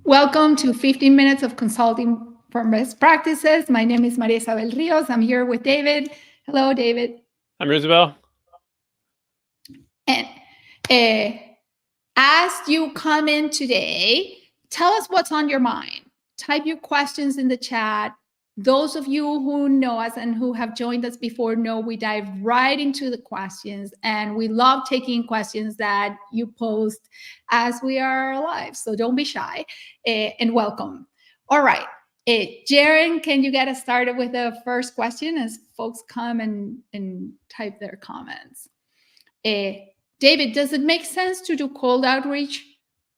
Welcome to 15 Minutes of Consulting from Best Practices. My name is Maria Isabel Rios. I'm here with David. Hello, David. I'm Isabel. And as you come in today, tell us what's on your mind. Type your questions in the chat. Those of you who know us and who have joined us before know we dive right into the questions, and we love taking questions that you post as we are live. So don't be shy, and welcome. All right. Jaren, can you get us started with the first question as folks come and type their comments? David, does it make sense to do cold outreach?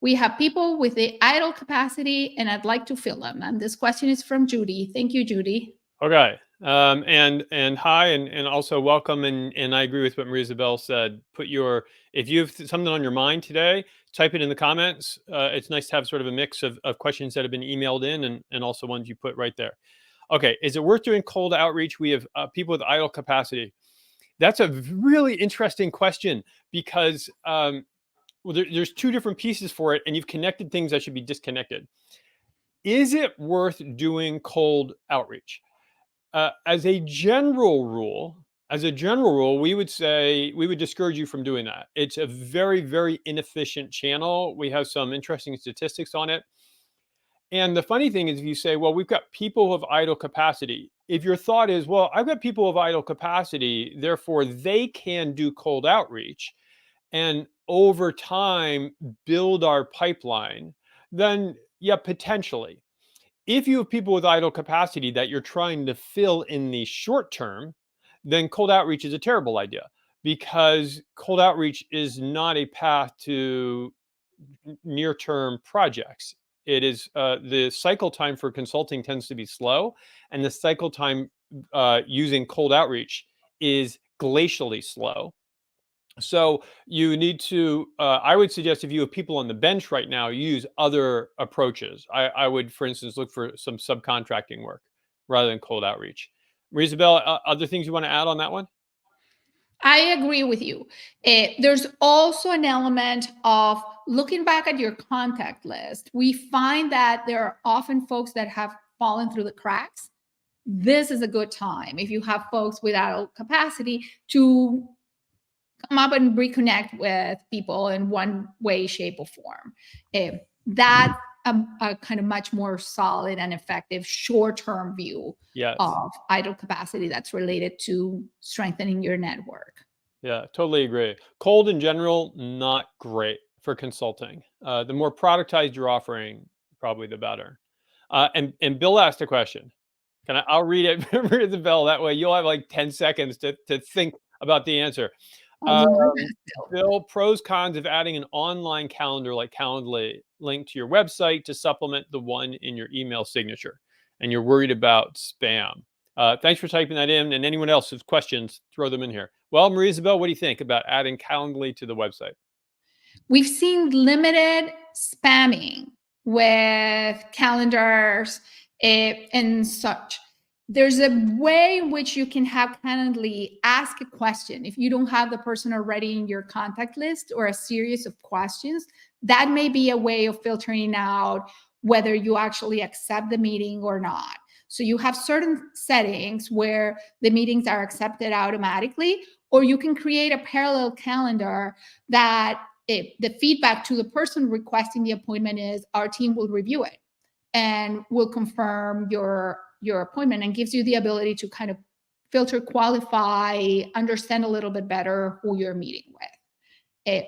We have people with the idle capacity, and I'd like to fill them. And this question is from Judy. Thank you, Judy. Okay. And hi, and also welcome. And I agree with what Maria Isabel said. If you have something on your mind today, type it in the comments. It's nice to have sort of a mix of questions that have been emailed in and also ones you put right there. Okay. Is it worth doing cold outreach? We have people with idle capacity. That's a really interesting question because there's two different pieces for it, and you've connected things that should be disconnected. Is it worth doing cold outreach? As a general rule, we would discourage you from doing that. It's a very, very inefficient channel. We have some interesting statistics on it. And the funny thing is, if you say, well, we've got people of idle capacity, if your thought is, well, I've got people of idle capacity, therefore they can do cold outreach and over time build our pipeline, then yeah, potentially. If you have people with idle capacity that you're trying to fill in the short term, then cold outreach is a terrible idea because cold outreach is not a path to near-term projects. It is the cycle time for consulting tends to be slow, and the cycle time using cold outreach is glacially slow. So you need to, I would suggest if you have people on the bench right now, use other approaches. I would, for instance, look for some subcontracting work rather than cold outreach. Maria Isabel, other things you want to add on that one? I agree with you. There's also an element of looking back at your contact list. We find that there are often folks that have fallen through the cracks. This is a good time if you have folks without capacity to come up and reconnect with people in one way, shape, or form. That's a kind of much more solid and effective short-term view Yes. of idle capacity that's related to strengthening your network. Yeah, totally agree. Cold in general, not great for consulting. The more productized you're offering, probably the better. And Bill asked a question. I'll read it, read the bell. That way you'll have like 10 seconds to think about the answer. Bill, pros, cons of adding an online calendar like Calendly linked to your website to supplement the one in your email signature. And you're worried about spam. Thanks for typing that in. And anyone else with questions, throw them in here. Well, Maria Isabel, what do you think about adding Calendly to the website? We've seen limited spamming with calendars and such. There's a way in which you can have Calendly ask a question. If you don't have the person already in your contact list or a series of questions, that may be a way of filtering out whether you actually accept the meeting or not. So you have certain settings where the meetings are accepted automatically, or you can create a parallel calendar that the feedback to the person requesting the appointment is our team will review it and will confirm your appointment, and gives you the ability to kind of filter, qualify, understand a little bit better who you're meeting with.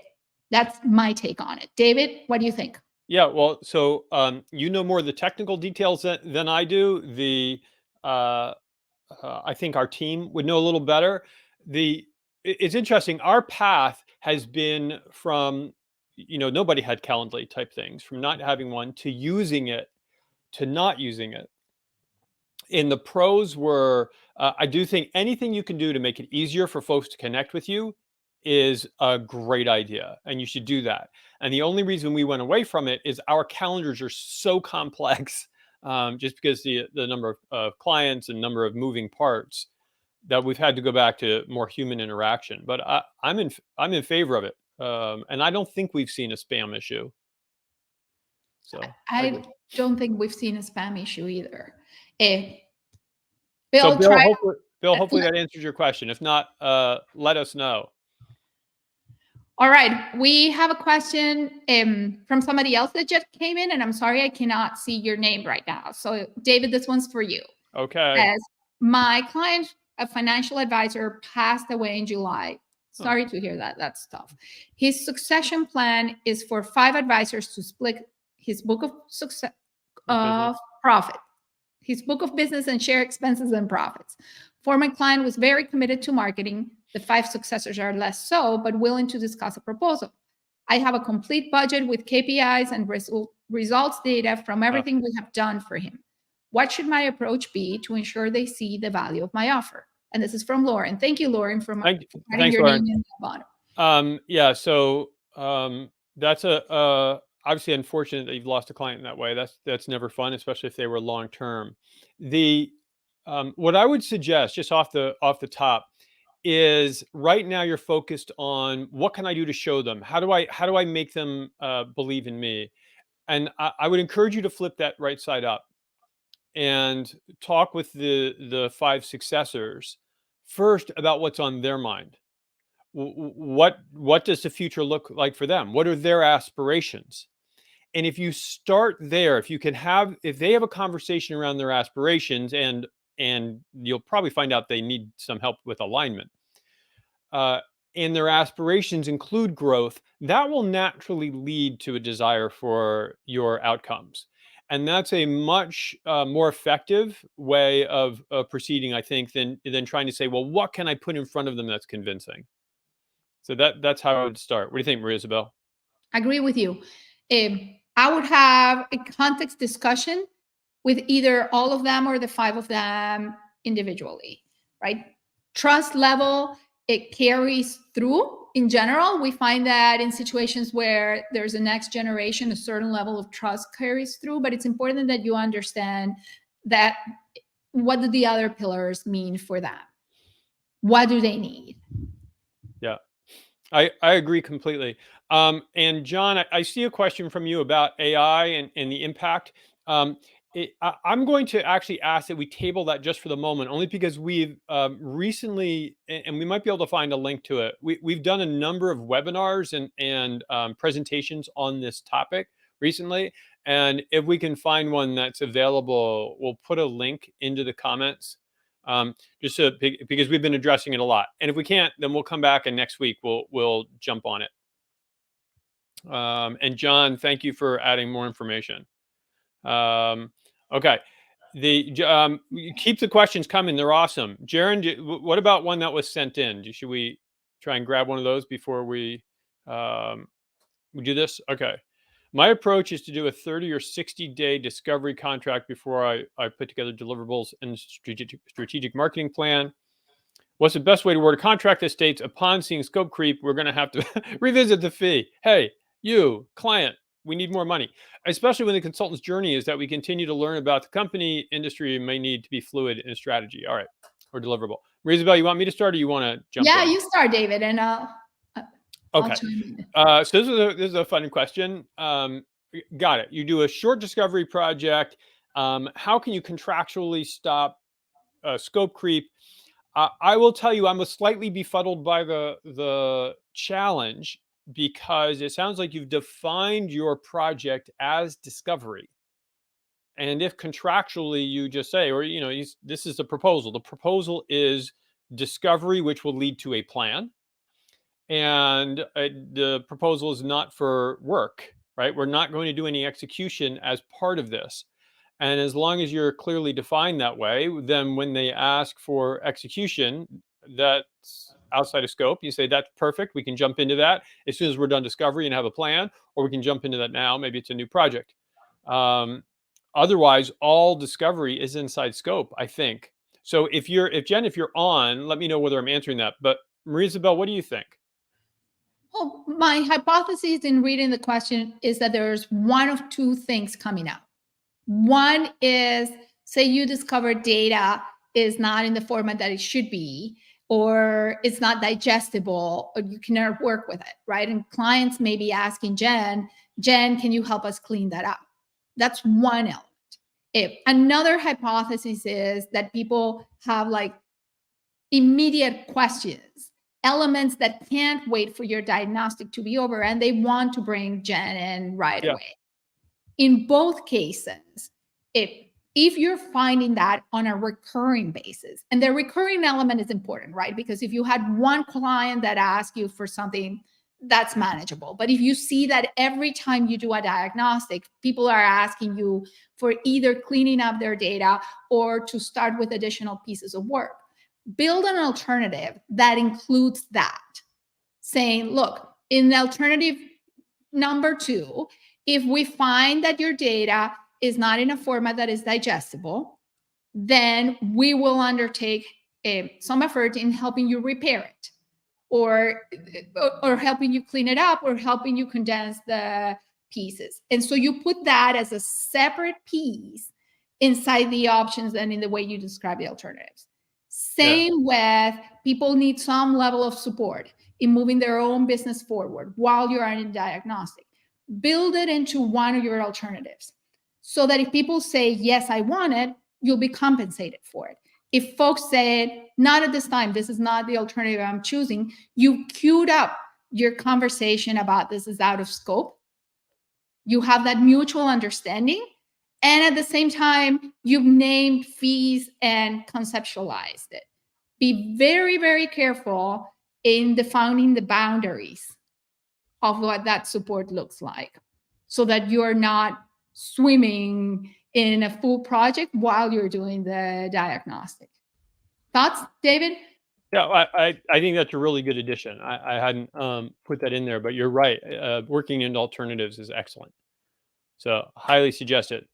That's my take on it. David, what do you think? Yeah, well, so you know more of the technical details than I do. I think our team would know a little better. It's interesting. Our path has been from, nobody had Calendly type things, from not having one to using it to not using it. And the pros were, I do think anything you can do to make it easier for folks to connect with you is a great idea, and you should do that. And the only reason we went away from it is our calendars are so complex, just because the number of clients and number of moving parts, that we've had to go back to more human interaction. But I'm in favor of it, and I don't think we've seen a spam issue. So I don't think we've seen a spam issue either. So Bill, try. Bill, hopefully that answers your question. If not, let us know. All right, we have a question from somebody else that just came in, and I'm sorry I cannot see your name right now. So, David, this one's for you. Okay. As my client, a financial advisor, passed away in July. Sorry to hear that. That's tough. His succession plan is for 5 advisors to split his book of success of profit, his book of business, and share expenses and profits. Former client was very committed to marketing. The 5 successors are less so, but willing to discuss a proposal. I have a complete budget with KPIs and results data from everything we have done for him. What should my approach be to ensure they see the value of my offer? And this is from Lauren. Thank you, Lauren, for adding your name in the bottom. Yeah, so that's obviously unfortunate that you've lost a client in that way. That's never fun, especially if they were long term. What I would suggest, just off the top, is right now you're focused on what can I do to show them? How do I make them believe in me? And I would encourage you to flip that right side up and talk with the 5 successors first about what's on their mind. What does the future look like for them? What are their aspirations? And if you start there, if they have a conversation around their aspirations, and you'll probably find out they need some help with alignment, and their aspirations include growth, that will naturally lead to a desire for your outcomes. And that's a much more effective way of proceeding, I think, than trying to say, well, what can I put in front of them that's convincing? So that's how I would start. What do you think, Maria Isabel? I agree with you. I would have a context discussion with either all of them or the 5 of them individually, right? Trust level, it carries through. In general, we find that in situations where there's a next generation, a certain level of trust carries through, but it's important that you understand that what do the other pillars mean for them? What do they need? Yeah, I agree completely. And John, I see a question from you about AI and the impact. I'm going to actually ask that we table that just for the moment, only because we've recently, and we might be able to find a link to it. We've done a number of webinars and presentations on this topic recently. And if we can find one that's available, we'll put a link into the comments. Because we've been addressing it a lot. And if we can't, then we'll come back and next week we'll jump on it. And John, thank you for adding more information. Okay. Keep the questions coming. They're awesome. Jaron, what about one that was sent in? Should we try and grab one of those before we do this? Okay. My approach is to do a 30 or 60-day discovery contract before I put together deliverables and strategic marketing plan. What's the best way to word a contract that states, upon seeing scope creep, we're going to have to revisit the fee? Hey, you, client, we need more money, especially when the consultant's journey is that we continue to learn about the company, industry, may need to be fluid in strategy. All right, or deliverable. Maria Isabel, you want me to start, or you want to jump in? Yeah, you start, David, and okay. So this is a fun question. Got it. You do a short discovery project. How can you contractually stop scope creep? I will tell you, I'm slightly befuddled by the challenge, because it sounds like you've defined your project as discovery. And if contractually you just say, or this is the proposal. The proposal is discovery, which will lead to a plan. And the proposal is not for work, right? We're not going to do any execution as part of this. And as long as you're clearly defined that way, then when they ask for execution that's outside of scope, you say, that's perfect. We can jump into that as soon as we're done discovery and have a plan, or we can jump into that now. Maybe it's a new project. Otherwise, all discovery is inside scope, I think. So if Jen, if you're on, let me know whether I'm answering that. But Maria Isabel, what do you think? Well, my hypothesis in reading the question is that there's one of 2 things coming out. One is, say you discover data is not in the format that it should be, or it's not digestible, or you cannot work with it, right? And clients may be asking Jen, can you help us clean that up, That's one element. Another hypothesis is that people have like immediate questions, elements that can't wait for your diagnostic to be over, and they want to bring Jen in right away. In both cases, if you're finding that on a recurring basis, and the recurring element is important, right? Because if you had one client that asked you for something, that's manageable. But if you see that every time you do a diagnostic, people are asking you for either cleaning up their data or to start with additional pieces of work, build an alternative that includes that. Saying, look, in the alternative number 2, if we find that your data is not in a format that is digestible, then we will undertake some effort in helping you repair it, or helping you clean it up, or helping you condense the pieces. And so you put that as a separate piece inside the options and in the way you describe the alternatives. Same with people need some level of support in moving their own business forward while you're in diagnostic. Build it into one of your alternatives so that if people say, yes, I want it, you'll be compensated for it. If folks say, not at this time, this is not the alternative I'm choosing, you queued up your conversation about this is out of scope. You have that mutual understanding. And at the same time, you've named fees and conceptualized it. Be very, very careful in defining the boundaries of what that support looks like so that you're not swimming in a full project while you're doing the diagnostic. Thoughts, David? Yeah, I think that's a really good addition. I hadn't put that in there, but you're right. Working into alternatives is excellent. So highly suggest it.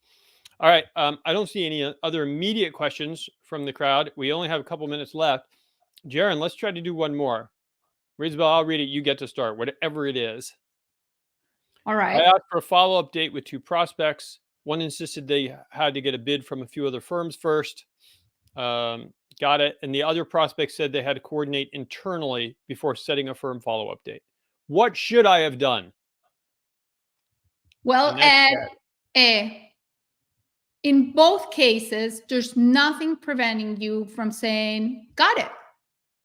All right. I don't see any other immediate questions from the crowd. We only have a couple minutes left. Jaron, let's try to do one more. Isabel, I'll read it. You get to start, whatever it is. All right. I asked for a follow-up date with 2 prospects. One insisted they had to get a bid from a few other firms first. Got it. And the other prospect said they had to coordinate internally before setting a firm follow-up date. What should I have done? Well, in both cases, there's nothing preventing you from saying, got it.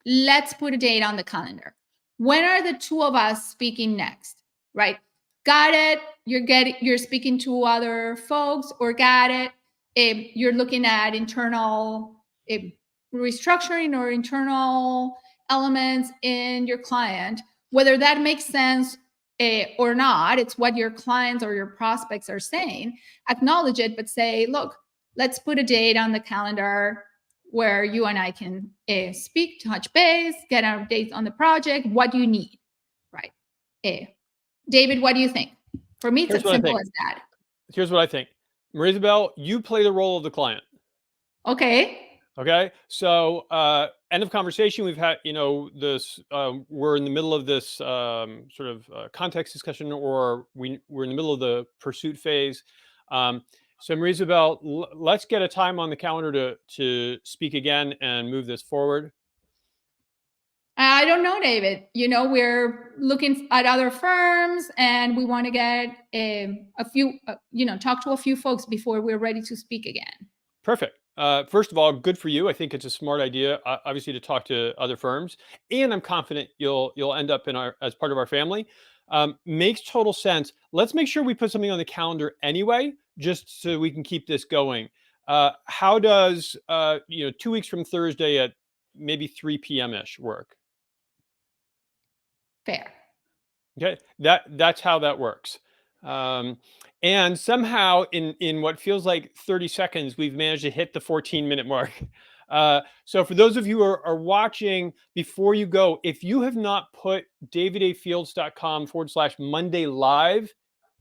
Let's put a date on the calendar. When are the 2 of us speaking next? Right? Got it. You're speaking to other folks, or got it. You're looking at internal restructuring or internal elements in your client, whether that makes sense or not. It's what your clients or your prospects are saying. Acknowledge it, but say, look, let's put a date on the calendar where you and I can speak, touch base, get updates on the project. What do you need? Right. David, what do you think? For me, it's as simple as that. Here's what I think. Marisabel, you play the role of the client. Okay. So end of conversation. We've had, this, we're in the middle of this sort of context discussion, or we're in the middle of the pursuit phase. So Marisabel, let's get a time on the calendar to speak again and move this forward. I don't know, David. We're looking at other firms and we want to get a few, talk to a few folks before we're ready to speak again. Perfect. First of all, good for you. I think it's a smart idea, obviously, to talk to other firms, and I'm confident you'll end up as part of our family. Makes total sense. Let's make sure we put something on the calendar anyway, just so we can keep this going. How does 2 weeks from Thursday at maybe 3 p.m. ish work? Fair. Okay, that's how that works. And somehow in what feels like 30 seconds, we've managed to hit the 14-minute mark. So for those of you who are watching, before you go, if you have not put davidafields.com/Monday Live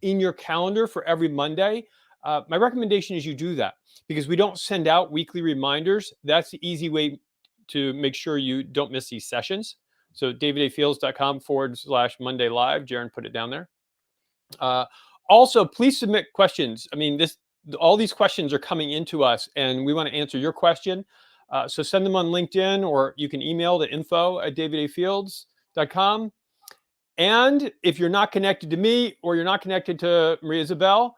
in your calendar for every Monday, my recommendation is you do that, because we don't send out weekly reminders. That's the easy way to make sure you don't miss these sessions. So davidafields.com/Monday Live. Jaron put it down there. Also, please submit questions. I mean, all these questions are coming into us, and we want to answer your question. So send them on LinkedIn, or you can email to info@davidafields.com. And if you're not connected to me, or you're not connected to Maria Isabel,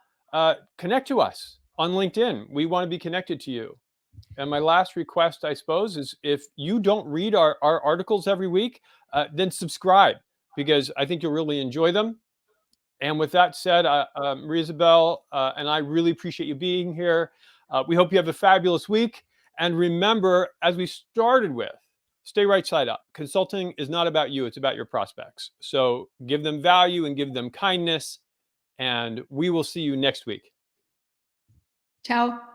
connect to us on LinkedIn. We want to be connected to you. And my last request, I suppose, is if you don't read our articles every week, then subscribe, because I think you'll really enjoy them. And with that said, Maria Isabel and I really appreciate you being here. We hope you have a fabulous week. And remember, as we started with, stay right side up. Consulting is not about you, it's about your prospects. So give them value and give them kindness. And we will see you next week. Ciao.